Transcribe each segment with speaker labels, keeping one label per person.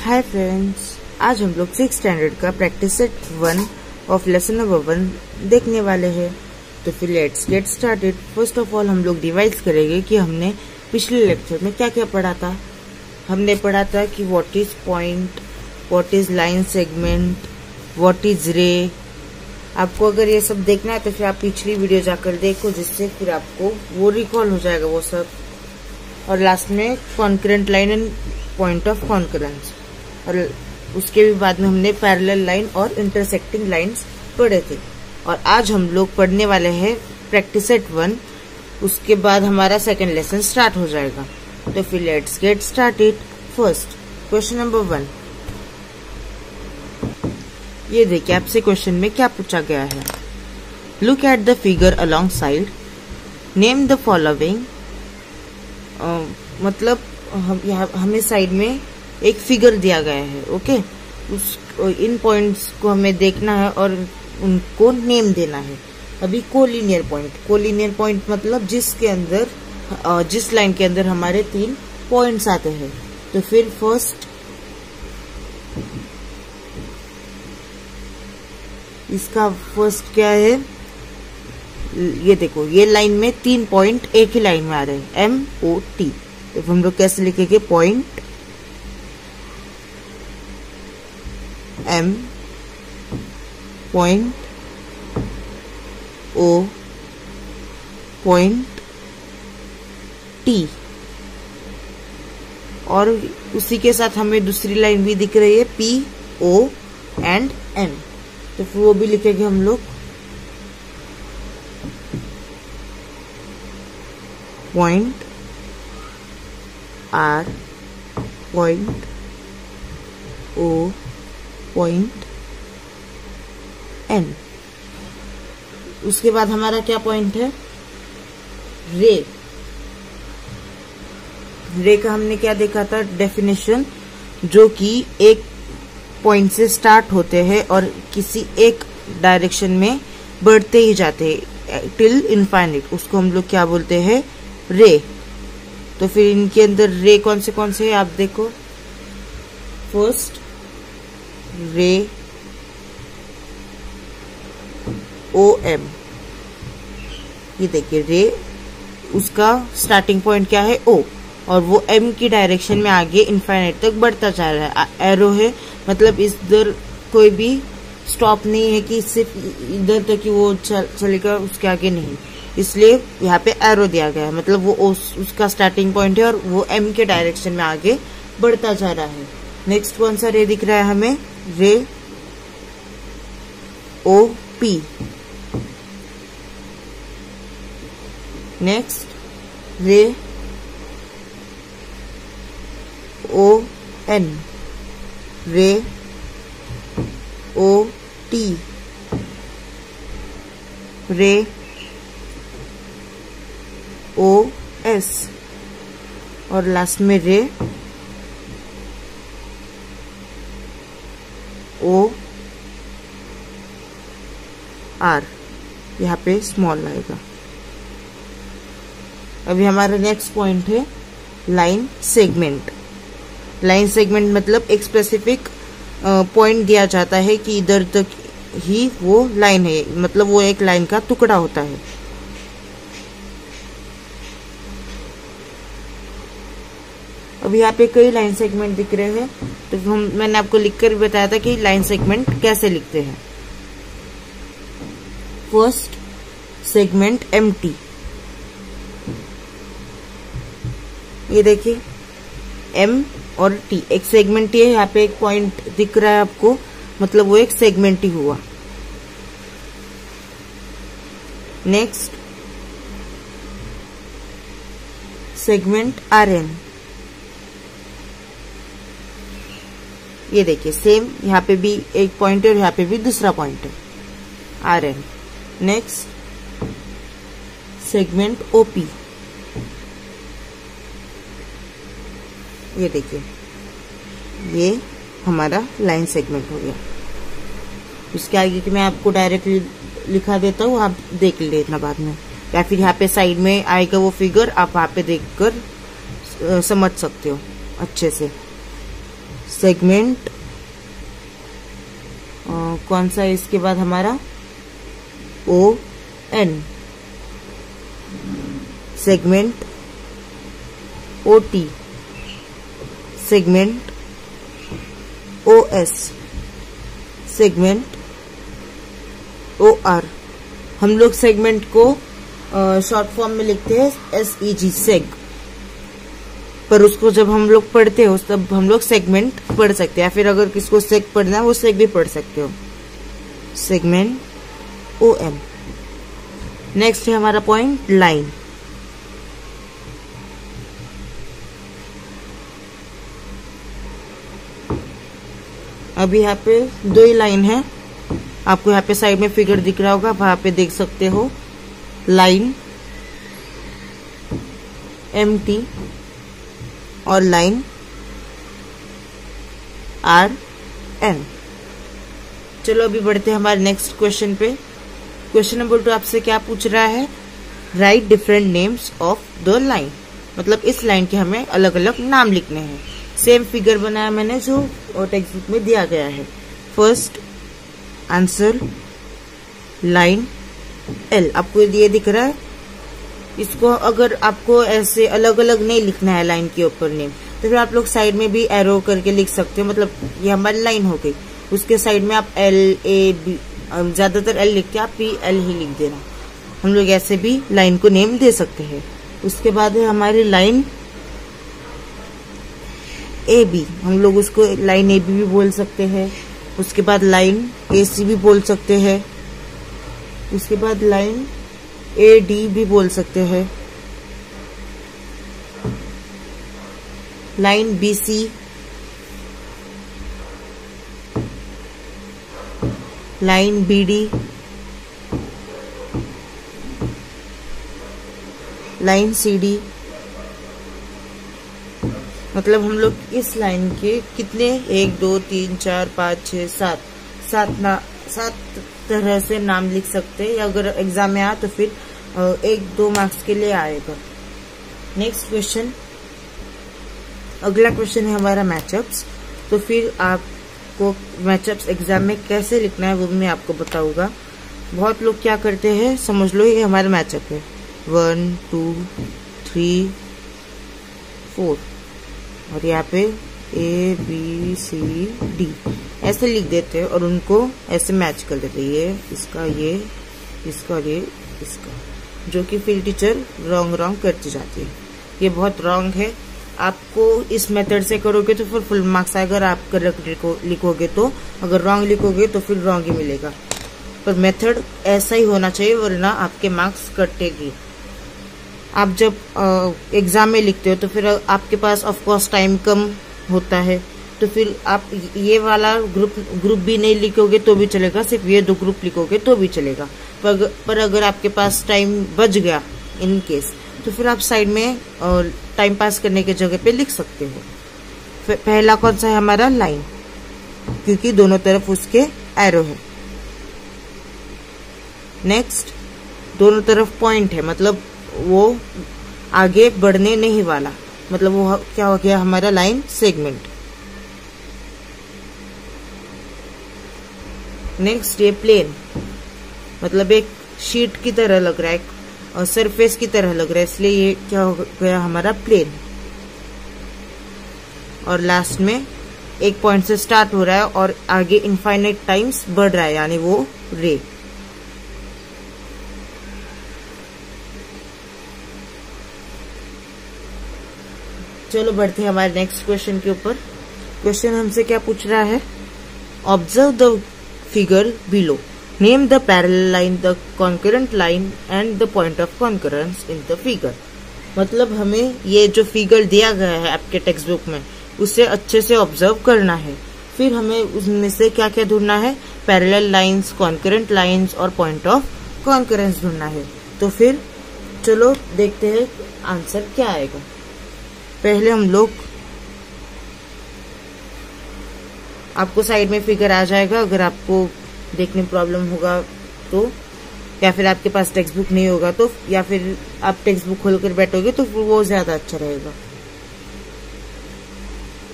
Speaker 1: Hi friends, आज हम लोग 6th स्टैंडर्ड का practice set 1 of lesson number 1 देखने वाले हैं। तो फिर let's get started. First of all हम लोग डिवाइड करेंगे कि हमने पिछले लेक्चर में क्या क्या पढ़ा था। हमने पढ़ा था कि what is point, what is line segment, what is रे। आपको अगर ये सब देखना है तो फिर आप पिछली वीडियो जाकर देखो, जिससे फिर आपको वो रिकॉल हो जाएगा वो सब। और लास्ट में concurrent line and point of concurrence, और उसके भी बाद में हमने पैरेलल लाइन और इंटरसेक्टिंग लाइंस पढ़े थे। और आज हम लोग पढ़ने वाले हैं प्रैक्टिस सेट 1। उसके बाद हमारा सेकंड लेसन स्टार्ट हो जाएगा। तो फिर let's get started. First question number 1, ये देखिए आपसे क्वेश्चन में क्या पूछा गया है। Look at the figure along side, name the following. मतलब हमें साइड में एक फिगर दिया गया है, ओके। इन पॉइंट्स को हमें देखना है और उनको नेम देना है। अभी कोलिनियर पॉइंट मतलब जिसके अंदर जिस लाइन के अंदर हमारे 3 पॉइंट्स आते हैं। तो फिर फर्स्ट इसका फर्स्ट क्या है, ये देखो, ये लाइन में 3 पॉइंट एक ही लाइन में आ रहे हैं, MOT। तो हम लोग कैसे लिखेंगे, point M, point O, point T। और उसी के साथ हमें दूसरी लाइन भी दिख रही है, PO एंड N। तो फिर वो भी लिखेंगे हम लोग, point R, point O, point N। उसके बाद हमारा क्या पॉइंट है, रे का हमने क्या देखा था, डेफिनेशन, जो कि एक पॉइंट से स्टार्ट होते हैं और किसी एक डायरेक्शन में बढ़ते ही जाते हैं टिल इनफाइनिट। उसको हम लोग क्या बोलते हैं, रे। तो फिर इनके अंदर रे कौन से हैं आप देखो। फर्स्ट रे OM, ये देखिए रे, उसका स्टार्टिंग पॉइंट क्या है, O, और वो M की डायरेक्शन में आगे इनफाइनाइट तक बढ़ता जा रहा है। एरो है, मतलब इधर कोई भी स्टॉप नहीं है कि सिर्फ इधर तक ही वो चलेगा, उसके आगे नहीं। इसलिए यहाँ पे एरो दिया गया है, मतलब वो उसका स्टार्टिंग पॉइंट है और वो M के डायरेक्शन में आगे बढ़ता जा रहा है। नेक्स्ट कौन सा रे दिख रहा है हमें, रे OP। नेक्स्ट रे ON, रे OT, रे OS, और लास्ट में रे OR। यहाँ पे स्मॉल आएगा। अभी हमारा नेक्स्ट पॉइंट है लाइन सेगमेंट। लाइन सेगमेंट मतलब एक स्पेसिफिक पॉइंट दिया जाता है कि इधर तक ही वो लाइन है, मतलब वो एक लाइन का टुकड़ा होता है। अब यहाँ पे कई लाइन सेगमेंट दिख रहे हैं, तो मैंने आपको लिखकर भी बताया था कि लाइन सेगमेंट कैसे लिखते हैं। फर्स्ट सेगमेंट MT, ये देखिए M और T, एक सेगमेंट ही है। यहाँ पे एक पॉइंट दिख रहा है आपको, मतलब वो एक सेगमेंट ही हुआ। नेक्स्ट सेगमेंट RN, ये देखिए सेम, यहाँ पे भी एक पॉइंट है और यहाँ पे भी दूसरा पॉइंट है, RN। नेक्स्ट सेगमेंट OP, ये देखिए ये हमारा लाइन सेगमेंट हो गया। इसके आगे कि मैं आपको डायरेक्टली लिखा देता हूँ, आप देख लेना बाद में, या फिर यहाँ पे साइड में आएगा वो फिगर, आप वहाँ पे देखकर समझ सकते हो अच्छे से। सेगमेंट कौन सा है इसके बाद हमारा ON, segment OT, segment OS, segment OR। हम लोग सेगमेंट को शॉर्ट फॉर्म में लिखते हैं SEG, सेग, पर उसको जब हम लोग पढ़ते हो तब हम लोग सेगमेंट पढ़ सकते हैं, या फिर अगर किसको सेग पढ़ना है वो सेग भी पढ़ सकते हो, सेगमेंट OM। नेक्स्ट है हमारा पॉइंट लाइन। अभी यहाँ पे 2 ही लाइन है, आपको यहाँ पे साइड में फिगर दिख रहा होगा, वहां पे देख सकते हो लाइन MT और लाइन RN। चलो अभी बढ़ते हैं हमारे नेक्स्ट क्वेश्चन पे। क्वेश्चन नंबर 2 आपसे क्या पूछ रहा है, right different names of the line, मतलब इस लाइन के हमें अलग अलग नाम लिखने हैं। सेम फिगर बनाया मैंने जो टेक्स्ट बुक में दिया गया है। फर्स्ट आंसर लाइन L, आपको ये दिख रहा है, इसको अगर आपको ऐसे अलग अलग नहीं लिखना है लाइन के ऊपर नेम, तो फिर आप लोग साइड में भी एरो करके लिख सकते हो, मतलब ये हमारी लाइन हो गई, उसके साइड में आप LAB, ज्यादातर L लिख के आप PL ही लिख देना। हम लोग ऐसे भी लाइन को नेम दे सकते हैं। उसके बाद है हमारी लाइन AB, हम लोग उसको लाइन AB भी बोल सकते हैं। उसके बाद लाइन AC भी बोल सकते हैं। उसके बाद लाइन AD भी बोल सकते हैं। Line BC, line BD, line CD। मतलब हम लोग इस लाइन के कितने 1 2 3 4 5 6 7 तरह से नाम लिख सकते हैं, या अगर एग्जाम में आए तो फिर 1-2 मार्क्स के लिए आएगा। नेक्स्ट क्वेश्चन, अगला क्वेश्चन है हमारा मैचअप्स। तो फिर आपको मैचअप्स एग्जाम में कैसे लिखना है वो मैं आपको बताऊंगा। बहुत लोग क्या करते हैं, समझ लो ये हमारा मैचअप है 1 2 3 4, और यहाँ पे ABCD ऐसे लिख देते हैं और उनको ऐसे मैच कर देते हैं, ये इसका और ये इसका, जो कि फिर टीचर रॉन्ग करती जाती है। ये बहुत रॉन्ग है। आपको इस मेथड से करोगे तो फिर फुल मार्क्स आएगा, अगर आप करेक्ट लिखोगे तो, अगर रॉन्ग लिखोगे तो फिर रॉन्ग ही मिलेगा। पर मेथड ऐसा ही होना चाहिए, वरना आपके मार्क्स कटेगी। आप जब एग्जाम में लिखते हो तो फिर आपके पास ऑफ कोर्स टाइम कम होता है, तो फिर आप ये वाला ग्रुप भी नहीं लिखोगे तो भी चलेगा, सिर्फ ये 2 ग्रुप लिखोगे तो भी चलेगा। पर अगर आपके पास टाइम बच गया इन केस, तो फिर आप साइड में टाइम पास करने के जगह पे लिख सकते हो। पहला कौन सा है हमारा, लाइन, क्योंकि दोनों तरफ उसके एरो है। नेक्स्ट, दोनों तरफ पॉइंट है, मतलब वो आगे बढ़ने नहीं वाला, मतलब वो क्या हो गया हमारा लाइन सेगमेंट। नेक्स्ट, ये प्लेन, मतलब एक शीट की तरह लग रहा है और सरफेस की तरह लग रहा है, इसलिए ये क्या हो गया हमारा प्लेन। और लास्ट में एक पॉइंट से स्टार्ट हो रहा है और आगे इनफाइनाइट टाइम्स बढ़ रहा है, यानी वो रे। चलो बढ़ते हैं हमारे नेक्स्ट क्वेश्चन के ऊपर। क्वेश्चन हमसे क्या पूछ रहा है, observe the figure below, name the parallel line, the concurrent line and the point of concurrence in the figure. मतलब हमें ये जो फिगर दिया गया है आपके टेक्स्ट बुक में, उसे अच्छे से ऑब्जर्व करना है। फिर हमें उसमें से क्या क्या ढूंढना है, पैरेलल लाइंस, कॉन्करेंट लाइंस और पॉइंट ऑफ कॉन्करेंस ढूंढना है। तो फिर चलो देखते हैं आंसर क्या आएगा। पहले हम लोग, आपको साइड में फिगर आ जाएगा, अगर आपको देखने प्रॉब्लम होगा तो, या फिर आपके पास टेक्स्ट बुक नहीं होगा तो, या फिर आप टेक्स्ट बुक खोलकर बैठोगे तो वो ज्यादा अच्छा रहेगा।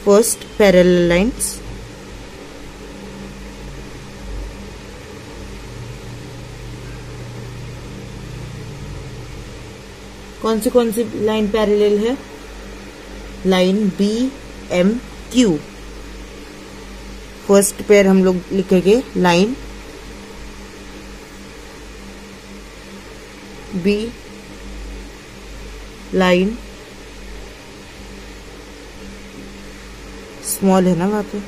Speaker 1: फर्स्ट पैरेलल लाइंस, कौन सी लाइन पैरेलल है? Line B M Q. First pair हम लोग लिखेंगे लाइन बी, लाइन स्मॉल है ना वहां पे,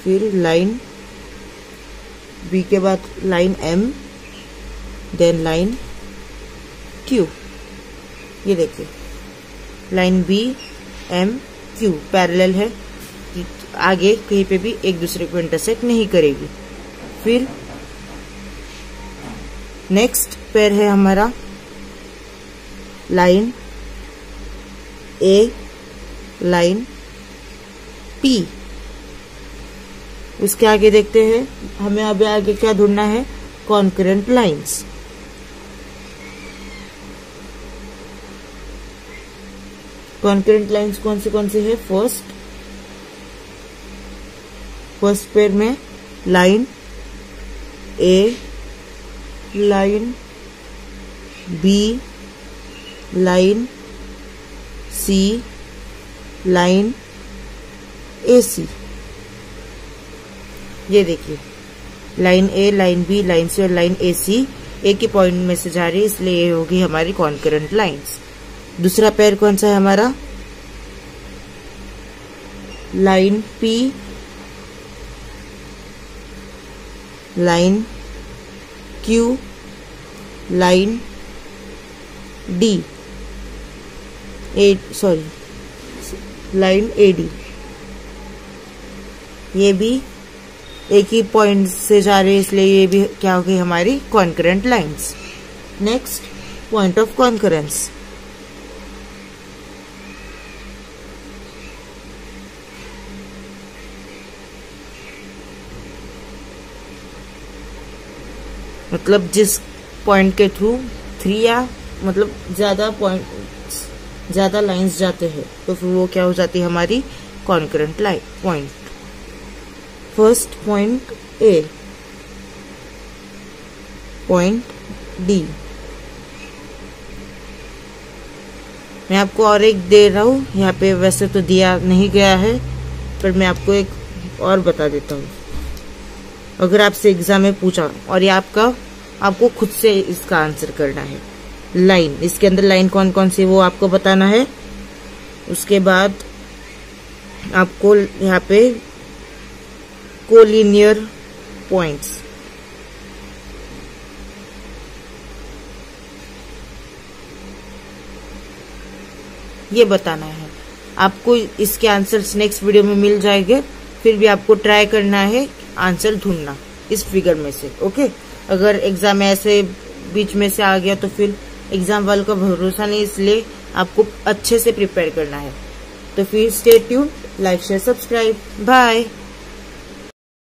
Speaker 1: फिर लाइन बी के बाद line M, then line Q. ये देखिए line B M Q parallel है, आगे कहीं पे भी एक दूसरे को इंटरसेक्ट नहीं करेगी। फिर नेक्स्ट पेयर है हमारा लाइन ए, लाइन पी। उसके आगे देखते हैं, हमें अभी आगे क्या ढूंढना है? Concurrent lines. कॉन्करेंट लाइंस कौन सी है? फर्स्ट पेयर में लाइन ए, लाइन बी, लाइन सी, लाइन ए सी। ये देखिए लाइन ए, लाइन बी, लाइन सी और लाइन ए सी एक ही पॉइंट में से जा रही है, इसलिए ये होगी हमारी कॉन्करेंट लाइंस। दूसरा पेयर कौन सा है हमारा? Line P, line Q, line D, line A D. ये भी एक ही पॉइंट से जा रही है, इसलिए ये भी क्या होगी? हमारी concurrent lines. Next point of concurrence. मतलब जिस पॉइंट के थ्रू 3 या मतलब ज्यादा लाइंस जाते हैं, तो फिर वो क्या हो जाती है? हमारी concurrent line point. First point A, point D. मैं आपको और एक दे रहा हूँ, यहाँ पे वैसे तो दिया नहीं गया है, पर मैं आपको एक और बता देता हूँ। अगर आपसे एग्जाम में पूछा और ये आपको खुद से इसका आंसर करना है। लाइन, इसके अंदर लाइन कौन सी वो आपको बताना है। उसके बाद आपको यहाँ पे कोलिनियर पॉइंट्स, ये बताना है। आपको इसके आंसर्स नेक्स्ट वीडियो में मिल जाएंगे, फिर भी आपको ट्राई करना है आंसर ढूंढना इस फिगर में से। ओके, अगर एग्जाम ऐसे बीच में से आ गया तो फिर एग्जाम वालों का भरोसा नहीं, इसलिए आपको अच्छे से प्रिपेयर करना है। तो फिर stay tuned, like share subscribe, bye.